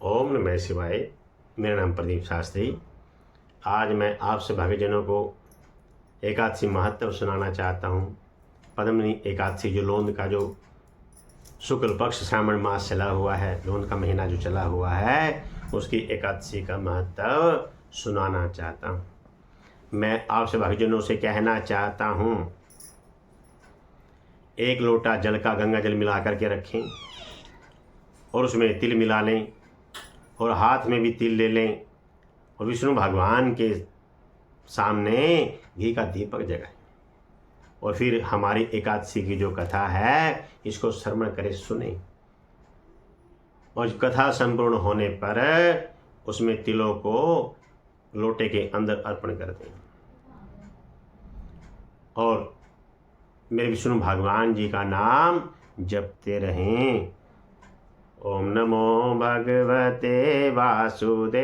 ओम नमः शिवाय। मेरा नाम प्रदीप शास्त्री। आज मैं आपसे भक्तजनों को एकादशी महत्व सुनाना चाहता हूँ। पद्मिनी एकादशी जो लोन का जो शुक्ल पक्ष श्रावण मास चला हुआ है, लोन का महीना जो चला हुआ है, उसकी एकादशी का महत्व सुनाना चाहता हूँ। मैं आपसे भक्तजनों से कहना चाहता हूँ, एक लोटा जल का गंगा जल मिला करके रखें और उसमें तिल मिला लें और हाथ में भी तिल ले लें और विष्णु भगवान के सामने घी का दीपक जगाएं और फिर हमारी एकादशी की जो कथा है इसको श्रवण करें, सुने और कथा संपूर्ण होने पर उसमें तिलों को लोटे के अंदर अर्पण कर दें और मेरे विष्णु भगवान जी का नाम जपते रहें। ओम नमो भगवते वासुदेवाय।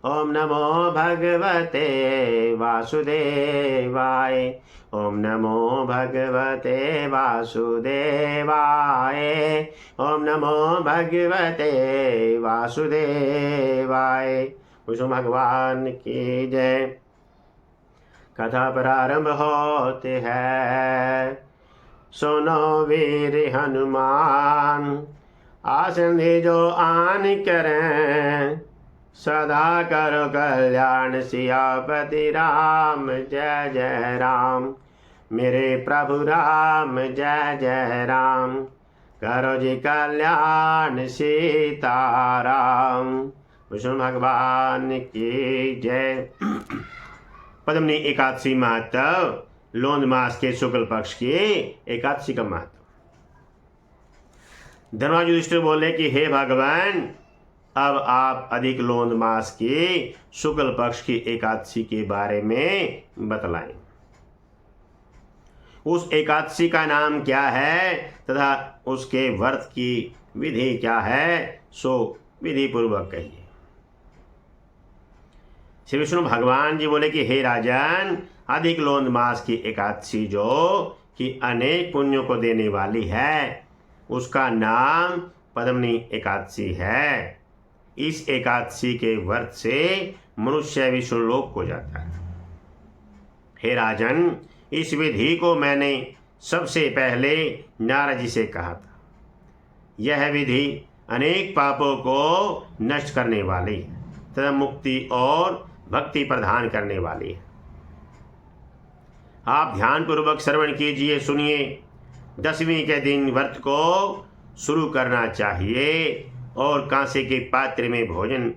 ओम नमो भगवते वासुदेवाय। ओम नमो भगवते वासुदेवाय। ओम नमो भगवते वासुदेवाय। विष्णु भगवान की जय। कथा प्रारंभ होते हैं। सुनो वीर हनुमान, आसन जो आन करें, सदा करो कल्याण सियापति राम। जय जय राम। मेरे प्रभु राम जय जय राम। करो जी कल्याण सीताराम। विष्णु भगवान की जय। पद्मिनी एकादशी महत्व। लोन मास के शुक्ल पक्ष की एकादशी का महत्व। धर्मराज युधिष्ठिर बोले कि हे भगवान, अब आप अधिक लोन मास की शुक्ल पक्ष की एकादशी के बारे में बतलाएं। उस एकादशी का नाम क्या है तथा उसके व्रत की विधि क्या है, सो विधि पूर्वक कहिए। श्री विष्णु भगवान जी बोले कि हे राजन, अधिक लोन मास की एकादशी जो कि अनेक पुण्यों को देने वाली है, उसका नाम पद्मिनी एकादशी है। इस एकादशी के व्रत से मनुष्य विष्णुलोक को जाता है। हे राजन, इस विधि को मैंने सबसे पहले नारद जी से कहा था। यह विधि अनेक पापों को नष्ट करने वाली है तथा मुक्ति और भक्ति प्रदान करने वाली है। आप ध्यान पूर्वक श्रवण कीजिए, सुनिए। दशमी के दिन व्रत को शुरू करना चाहिए और कांसे के पात्र में भोजन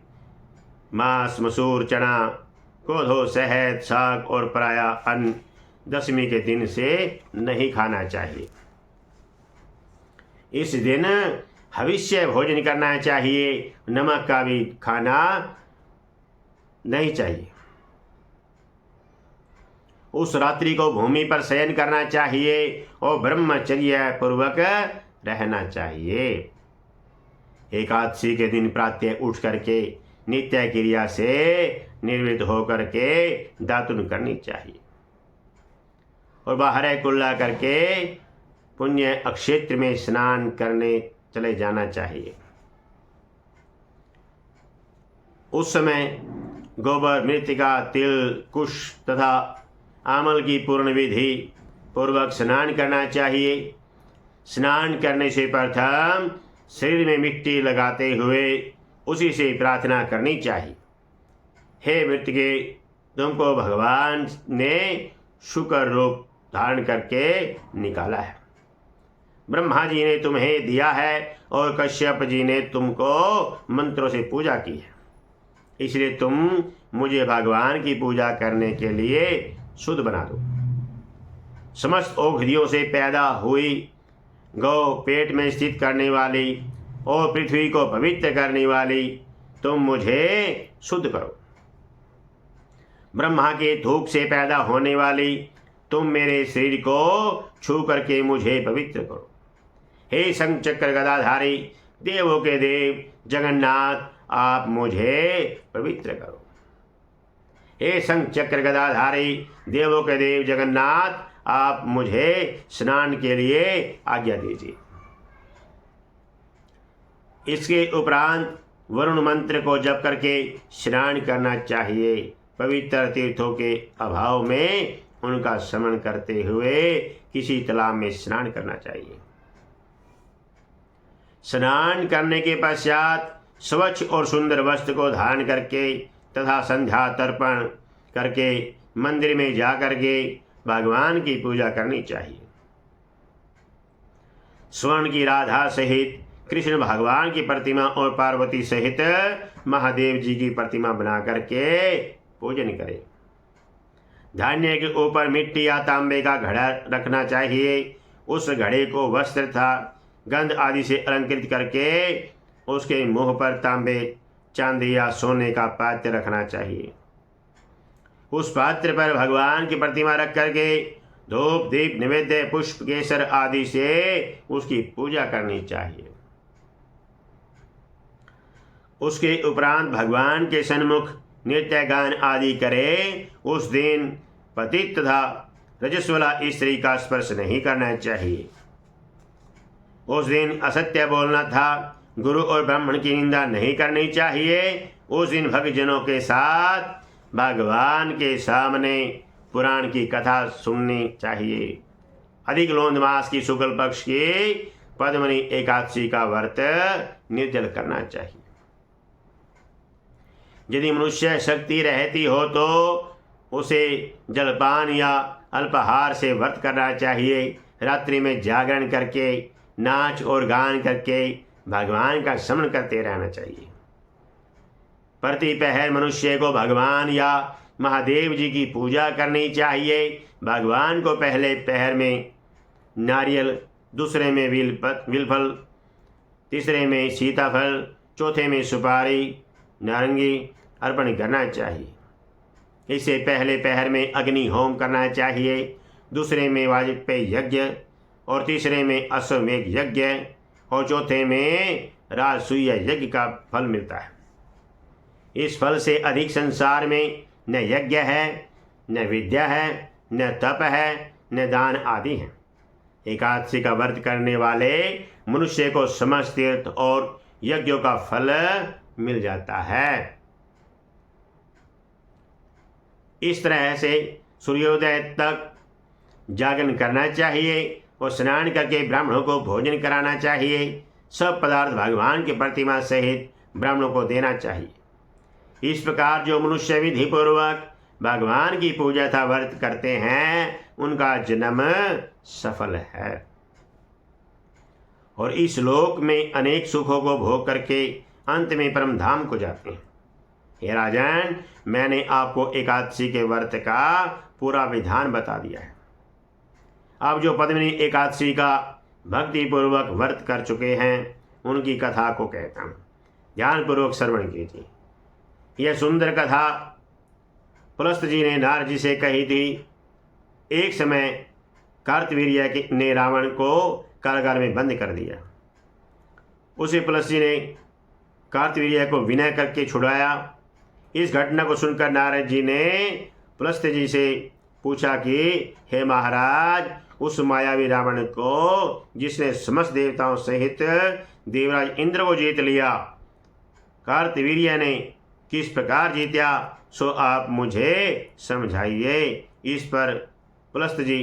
मांस, मसूर, चना, कोदो, शहद, साग और पराया अन्न दशमी के दिन से नहीं खाना चाहिए। इस दिन हविष्य भोजन करना चाहिए, नमक का भी खाना नहीं चाहिए। उस रात्रि को भूमि पर शयन करना चाहिए और ब्रह्मचर्य पूर्वक रहना चाहिए। एकादशी के दिन प्रातः उठ करके नित्य क्रिया से निवृत्त होकर के दातुन करनी चाहिए और बाहर कुल्ला करके पुण्य अक्षेत्र में स्नान करने चले जाना चाहिए। उस समय गोबर, मृतिका, तिल, कुश तथा आमल की पूर्ण विधि पूर्वक स्नान करना चाहिए। स्नान करने से प्रथम शरीर में मिट्टी लगाते हुए उसी से प्रार्थना करनी चाहिए। हे मृतिके, तुमको भगवान ने शुक्र रूप धारण करके निकाला है। ब्रह्मा जी ने तुम्हें दिया है और कश्यप जी ने तुमको मंत्रों से पूजा की है, इसलिए तुम मुझे भगवान की पूजा करने के लिए शुद्ध बना दो। समस्त औषधियों से पैदा हुई गौ, पेट में स्थित करने वाली और पृथ्वी को पवित्र करने वाली, तुम मुझे शुद्ध करो। ब्रह्मा के धूप से पैदा होने वाली, तुम मेरे शरीर को छू करके मुझे पवित्र करो। हे शंख चक्र गदाधारी, देवों के देव जगन्नाथ, आप मुझे पवित्र करो। हे शंख चक्र गदाधारी, देवों के देव जगन्नाथ, आप मुझे स्नान के लिए आज्ञा दीजिए। इसके उपरांत वरुण मंत्र को जप करके स्नान करना चाहिए। पवित्र तीर्थों के अभाव में उनका स्मरण करते हुए किसी तालाब में स्नान करना चाहिए। स्नान करने के पश्चात स्वच्छ और सुंदर वस्त्र को धारण करके तथा संध्या तर्पण करके मंदिर में जाकर के भगवान की पूजा करनी चाहिए। स्वर्ण की राधा सहित कृष्ण भगवान की प्रतिमा और पार्वती सहित महादेव जी की प्रतिमा बना करके पूजन करें। धान्य के ऊपर मिट्टी या तांबे का घड़ा रखना चाहिए। उस घड़े को वस्त्र तथा गंध आदि से अलंकृत करके उसके मुंह पर तांबे, चांदी या सोने का पात्र रखना चाहिए। उस पात्र पर भगवान की प्रतिमा रख करके धूप, दीप, नैवेद्य, पुष्प, केसर आदि से उसकी पूजा करनी चाहिए। उसके उपरांत भगवान के सन्मुख नृत्य गान आदि करे। उस दिन पतित तथा रजस्वला स्त्री का स्पर्श नहीं करना चाहिए। उस दिन असत्य बोलना था। गुरु और ब्राह्मण की निंदा नहीं करनी चाहिए। उस दिन भक्तजनों के साथ भगवान के सामने पुराण की कथा सुननी चाहिए। अधिक लोंद मास की शुक्ल पक्ष की पद्मनी एकादशी का व्रत निर्जल करना चाहिए। यदि मनुष्य शक्ति रहती हो तो उसे जलपान या अल्पाहार से व्रत करना चाहिए। रात्रि में जागरण करके नाच और गान करके भगवान का स्मरण करते रहना चाहिए। प्रति पहर मनुष्य को भगवान या महादेव जी की पूजा करनी चाहिए। भगवान को पहले पहर में नारियल, दूसरे में विलफल, तीसरे में सीताफल, चौथे में सुपारी, नारंगी अर्पण करना चाहिए। इससे पहले पहर में अग्नि होम करना चाहिए, दूसरे में वाजपेयी यज्ञ और तीसरे में अश्वमेघ यज्ञ और चौथे में राजसूय यज्ञ का फल मिलता है। इस फल से अधिक संसार में न यज्ञ है, न विद्या है, न तप है, न दान आदि हैं। एकादशी का व्रत करने वाले मनुष्य को समस्त तीर्थ और यज्ञों का फल मिल जाता है। इस तरह से सूर्योदय तक जागरण करना चाहिए और स्नान करके ब्राह्मणों को भोजन कराना चाहिए। सब पदार्थ भगवान की प्रतिमा सहित ब्राह्मणों को देना चाहिए। इस प्रकार जो मनुष्य विधि पूर्वक भगवान की पूजा था व्रत करते हैं उनका जन्म सफल है और इस लोक में अनेक सुखों को भोग करके अंत में परम धाम को जाते हैं। हे राजन, मैंने आपको एकादशी के व्रत का पूरा विधान बता दिया है। अब जो पद्मिनी एकादशी का भक्ति पूर्वक व्रत कर चुके हैं उनकी कथा को कहता हूँ, ध्यानपूर्वक श्रवण कीजिए। यह सुंदर कथा पुलस्त जी ने नारद जी से कही थी। एक समय कार्तवीर्य ने रावण को कारागार में बंद कर दिया। उसे पुलस्त जी ने कार्तवीर्य को विनय करके छुड़ाया। इस घटना को सुनकर नारद जी ने पुलस्त जी से पूछा कि हे महाराज, उस मायावी रावण को जिसने समस्त देवताओं सहित देवराज इंद्र को जीत लिया, कार्तवीर्य ने किस प्रकार जीता, सो आप मुझे समझाइए। इस पर पुलस्त जी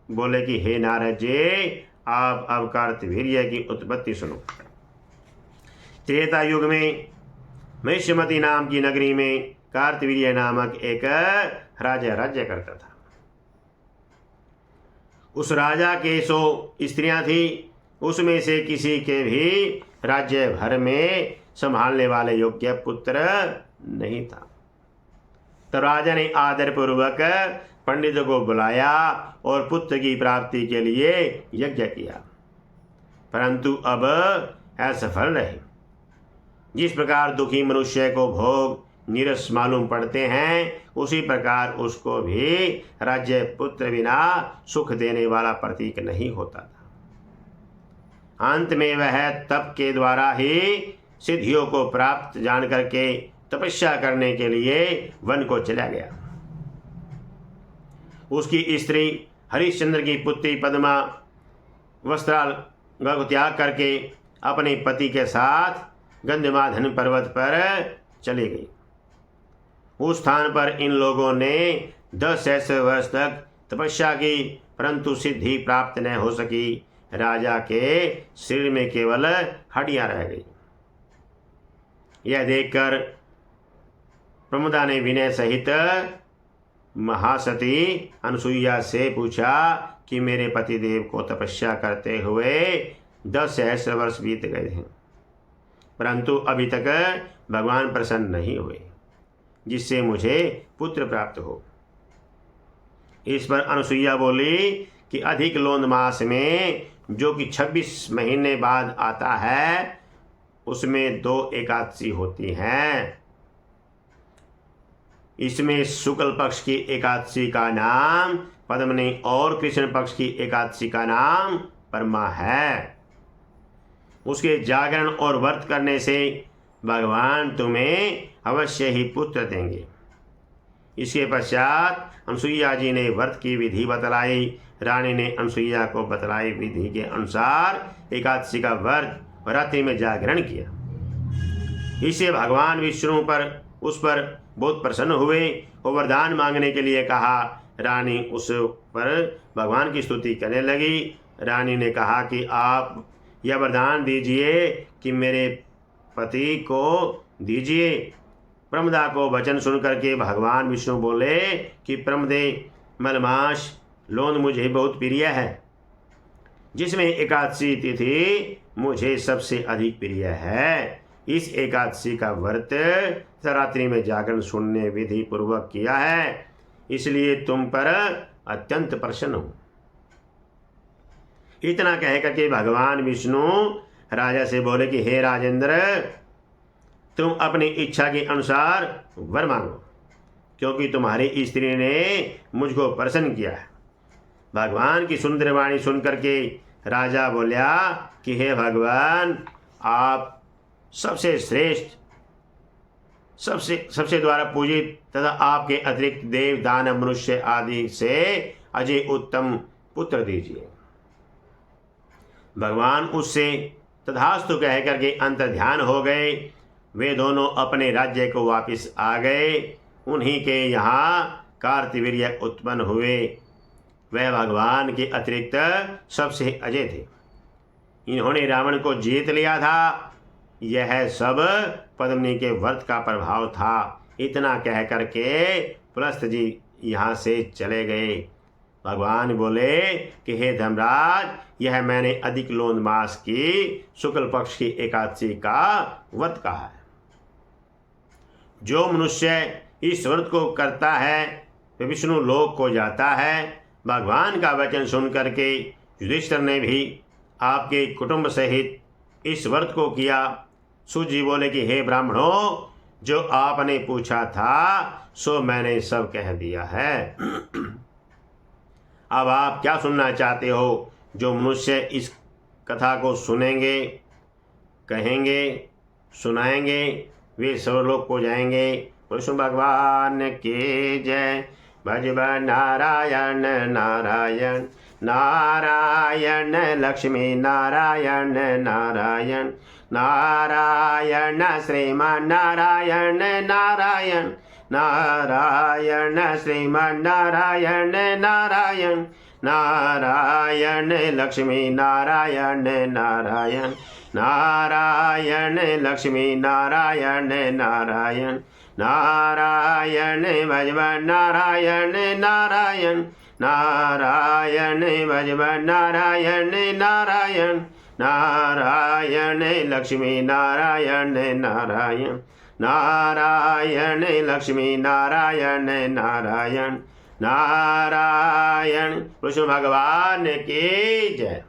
बोले कि हे नारद जी, आप अब कार्तवीर्य की उत्पत्ति सुनो। त्रेता युग में महिष्मती नाम की नगरी में कार्तवीर्य नामक एक राजा राज्य करता था। उस राजा के 100 स्त्रियां थी। उसमें से किसी के भी राज्य भर में संभालने वाले योग्य पुत्र नहीं था। तो राजा ने आदरपूर्वक पंडितों को बुलाया और पुत्र की प्राप्ति के लिए यज्ञ किया, परंतु अब असफल रहे। जिस प्रकार दुखी मनुष्य को भोग नीरस मालूम पड़ते हैं, उसी प्रकार उसको भी राज्य पुत्र बिना सुख देने वाला प्रतीक नहीं होता था। अंत में वह तप के द्वारा ही सिद्धियों को प्राप्त जान करके तपस्या करने के लिए वन को चला गया। उसकी स्त्री हरिश्चंद्र की पुत्री पद्मा वस्त्राल को त्याग करके अपने पति के साथ गंधमादन पर्वत पर चली गई। उस स्थान पर इन लोगों ने 10 सहस्र वर्ष तक तपस्या की, परंतु सिद्धि प्राप्त न हो सकी। राजा के शरीर में केवल हड्डियां रह गई। यह देखकर प्रमोदा ने विनय सहित महासती अनुसुईया से पूछा कि मेरे पतिदेव को तपस्या करते हुए 10 सहस्र वर्ष बीत गए हैं, परंतु अभी तक भगवान प्रसन्न नहीं हुए जिससे मुझे पुत्र प्राप्त हो। इस पर अनुसुईया बोली कि अधिक लोंद मास में, जो कि 26 महीने बाद आता है, उसमें 2 एकादशी होती हैं। इसमें शुक्ल पक्ष की एकादशी का नाम पद्मनी और कृष्ण पक्ष की एकादशी का नाम परमा है। उसके जागरण और व्रत करने से भगवान तुम्हें अवश्य ही पुत्र देंगे। इसके पश्चात अनुसुईया जी ने व्रत की विधि बतलाई। रानी ने अनुसुईया को बतलाई विधि के अनुसार एकादशी का व्रत रात्रि में जागरण किया। इससे भगवान विष्णु उस पर बहुत प्रसन्न हुए और वरदान मांगने के लिए कहा। रानी उस पर भगवान की स्तुति करने लगी। रानी ने कहा कि आप यह वरदान दीजिए कि मेरे पति को दीजिए। प्रमदा को वचन सुनकर के भगवान विष्णु बोले कि प्रमदे, मलमास लोंद मुझे बहुत प्रिय है, जिसमें एकादशी तिथि मुझे सबसे अधिक प्रिय है। इस एकादशी का व्रत रात्रि में जागरण सुनने विधि पूर्वक किया है, इसलिए तुम पर अत्यंत प्रसन्न हूं। इतना कह करके भगवान विष्णु राजा से बोले कि हे राजेंद्र, तुम अपनी इच्छा के अनुसार वर मांगो, क्योंकि तुम्हारी स्त्री ने मुझको प्रसन्न किया है। भगवान की सुंदर वाणी सुनकर के राजा बोला कि हे भगवान, आप सबसे श्रेष्ठ, सबसे द्वारा पूजित तथा आपके अतिरिक्त देव, दानव, मनुष्य आदि से अजय उत्तम पुत्र दीजिए। भगवान उससे तथास्तु कह करके अंतर्ध्यान हो गए। वे दोनों अपने राज्य को वापस आ गए। उन्हीं के यहाँ कार्तवीर्य उत्पन्न हुए। वह भगवान के अतिरिक्त सबसे अजय थे। इन्होंने रावण को जीत लिया था। यह सब पद्मिनी के व्रत का प्रभाव था। इतना कह करके पुलस्त जी यहाँ से चले गए। भगवान बोले कि हे धर्मराज, यह मैंने अधिक लोंद मास की शुक्ल पक्ष की एकादशी का व्रत कहा है। जो मनुष्य इस व्रत को करता है वह विष्णु लोक को जाता है। भगवान का वचन सुन करके युधिष्ठिर ने भी आपके कुटुंब सहित इस व्रत को किया। सूत जी बोले कि हे ब्राह्मणों, जो आपने पूछा था सो मैंने सब कह दिया है। अब आप क्या सुनना चाहते हो? जो मनुष्य इस कथा को सुनेंगे, कहेंगे, सुनाएंगे, वे सर्वलोक को जाएंगे। विष्णु भगवान की जय। भज नारायण नारायण नारायण, लक्ष्मी नारायण नारायण नारायण, श्रीमान नारायण नारायण नारायण, श्रीमान नारायण नारायण नारायण, लक्ष्मी नारायण नारायण नारायण, लक्ष्मी नारायण नारायण नारायण, भजवन नारायण नारायण नारायण, भजवन नारायण नारायण नारायण, लक्ष्मी नारायण नारायण नारायण, लक्ष्मी नारायण नारायण नारायण। कृष्ण भगवान की जय।